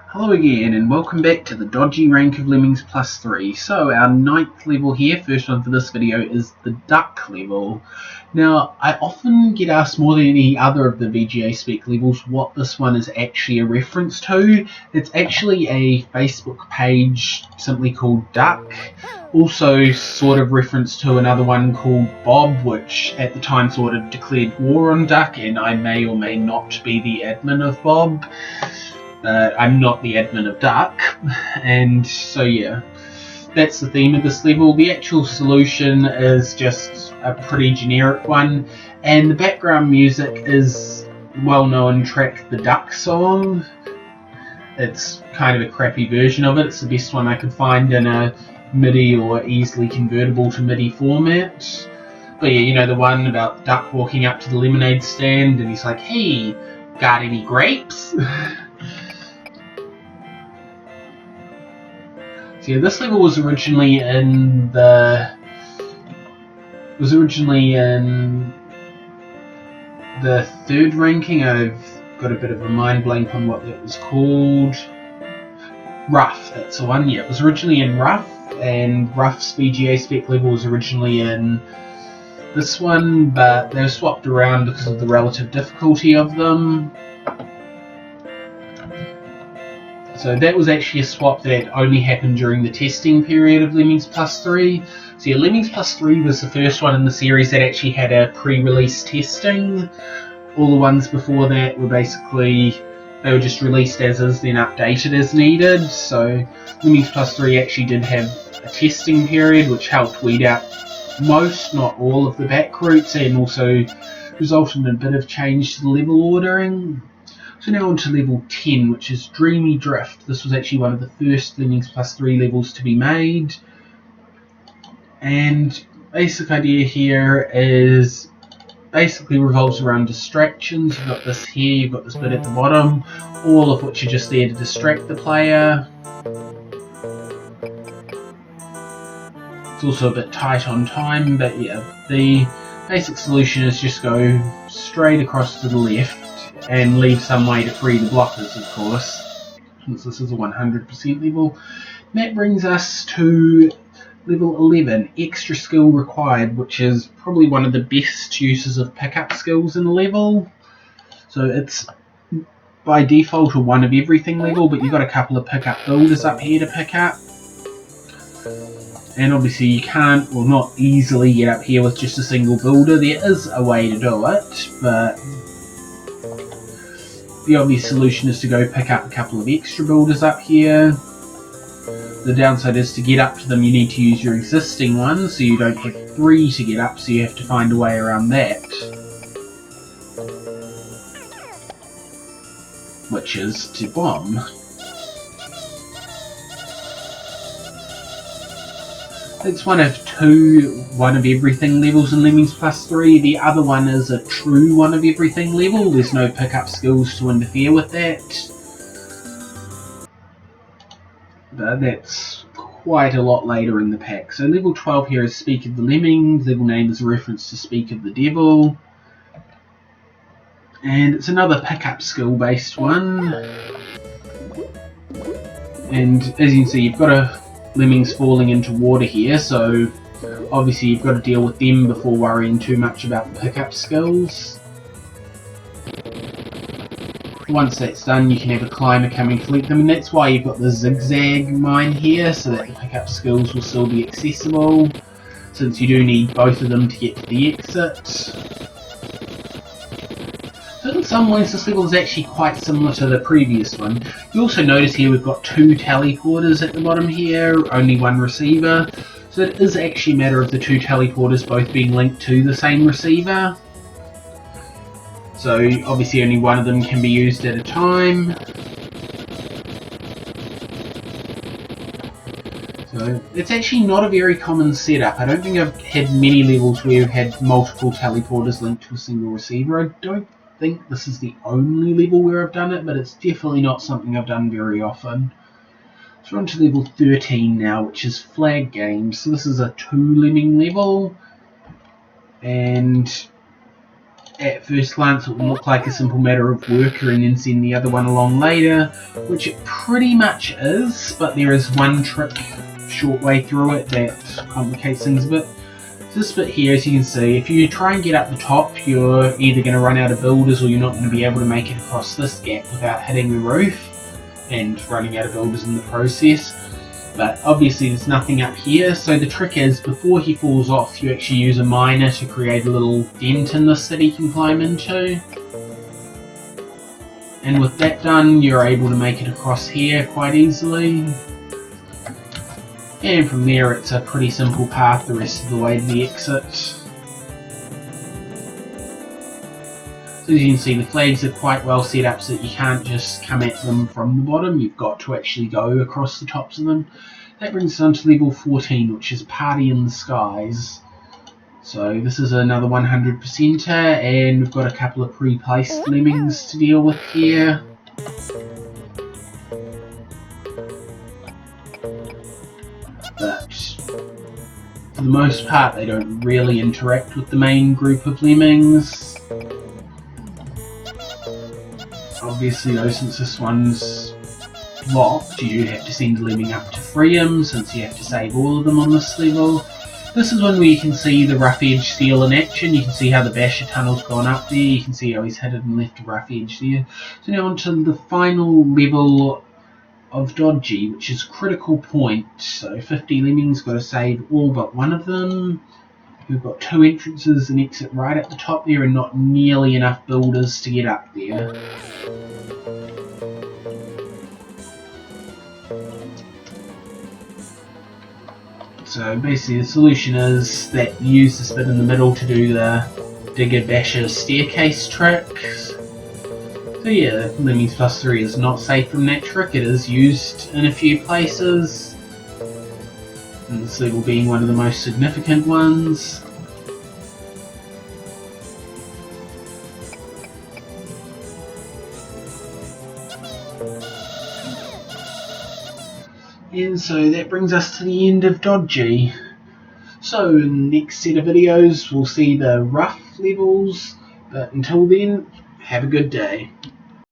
Hello again and welcome back to the Dodgy rank of Lemmings Plus 3. So our 9th level here, first one for this video, is the duck level. Now I often get asked more than any other of the VGASPEC levels what this one is actually a reference to. It's actually a Facebook page simply called Duck. Also sort of reference to another one called Bob, which at the time sort of declared war on Duck, and I may or may not be the admin of Bob. I'm not the admin of Duck, and so yeah, that's the theme of this level. The actual solution is just a pretty generic one, and the background music is well-known track The Duck Song. It's kind of a crappy version of it. It's the best one I could find in a MIDI or easily convertible to MIDI format. But yeah, you know, the one about Duck walking up to the lemonade stand and he's like, "Hey, got any grapes?" So yeah, this level was originally in the third ranking. I've got a bit of a mind blank on what that was called. Rough, that's the one. Yeah, it was originally in Rough, and Rough's VGASPEC level was originally in this one, but they were swapped around because of the relative difficulty of them. So that was actually a swap that only happened during the testing period of Lemmings Plus 3. So yeah, Lemmings Plus 3 was the first one in the series that actually had a pre-release testing. All the ones before that were basically, they were just released as is, then updated as needed. So Lemmings Plus 3 actually did have a testing period, which helped weed out most, not all, of the back routes, and also resulted in a bit of change to the level ordering. So now on to level 10, which is Dreamy Draft. This was actually one of the first Lemmings Plus 3 levels to be made. And basic idea here is basically revolves around distractions. You've got this here, you've got this bit at the bottom, all of which are just there to distract the player. It's also a bit tight on time, but yeah, the basic solution is just go straight across to the left and leave some way to free the blockers, of course, since this is a 100% level. And that brings us to level 11, Extra Skill Required, which is probably one of the best uses of pickup skills in a level. So it's by default a one of everything level, but you've got a couple of pickup builders up here to pick up. And obviously you can't, well, not easily get up here with just a single builder. There is a way to do it, but the obvious solution is to go pick up a couple of extra builders up here. The downside is to get up to them you need to use your existing ones, so you don't have 3 to get up, so you have to find a way around that. Which is to bomb. It's one of 2 one of everything levels in Lemmings Plus 3. The other one is a true one of everything level. There's no pickup skills to interfere with that. But that's quite a lot later in the pack. So level 12 here is Speak of the Lemming. Level name is a reference to Speak of the Devil. And it's another pickup skill based one. And as you can see, you've got a lemmings falling into water here, so obviously you've got to deal with them before worrying too much about the pickup skills. Once that's done, you can have a climber come and collect them, and that's why you've got the zigzag mine here, so that the pickup skills will still be accessible, since you do need both of them to get to the exit. So in some ways this level is actually quite similar to the previous one. You also notice here we've got 2 teleporters at the bottom here, only 1 receiver. So it is actually a matter of the 2 teleporters both being linked to the same receiver. So obviously only one of them can be used at a time. So it's actually not a very common setup. I don't think I've had many levels where I've had multiple teleporters linked to a single receiver. I don't think this is the only level where I've done it, but it's definitely not something I've done very often. So we're on to level 13 now, which is Flag Games. So this is a 2 lemming level, and at first glance it will look like a simple matter of worker and then send the other one along later, which it pretty much is, but there is one trick short way through it that complicates things a bit. This bit here, as you can see, if you try and get up the top, you're either going to run out of builders or you're not going to be able to make it across this gap without hitting the roof and running out of builders in the process. But obviously there's nothing up here, so the trick is before he falls off you actually use a miner to create a little dent in this that he can climb into. And with that done you're able to make it across here quite easily. And from there it's a pretty simple path the rest of the way to the exit. So as you can see the flags are quite well set up so that you can't just come at them from the bottom, you've got to actually go across the tops of them. That brings us on to level 14, which is Party in the Skies. So this is another 100%er, and we've got a couple of pre-placed lemmings to deal with here. But for the most part they don't really interact with the main group of lemmings. Obviously though, since this one's locked, you do have to send a lemming up to free him, since you have to save all of them on this level. This is one where you can see the rough edge seal in action. You can see how the basher tunnel's gone up there, you can see how he's hit it and left a rough edge there. So now on to the final level of Dodgy, which is Critical Point. So 50 lemmings, got to save all but one of them. We've got two entrances and exit right at the top there and not nearly enough builders to get up there. So basically the solution is that you use this bit in the middle to do the digger basher staircase tricks. So yeah, Lemmings Plus III is not safe from that trick, it is used in a few places. And this level being one of the most significant ones. And so that brings us to the end of Dodgy. So in the next set of videos we'll see the rough levels, but until then, have a good day.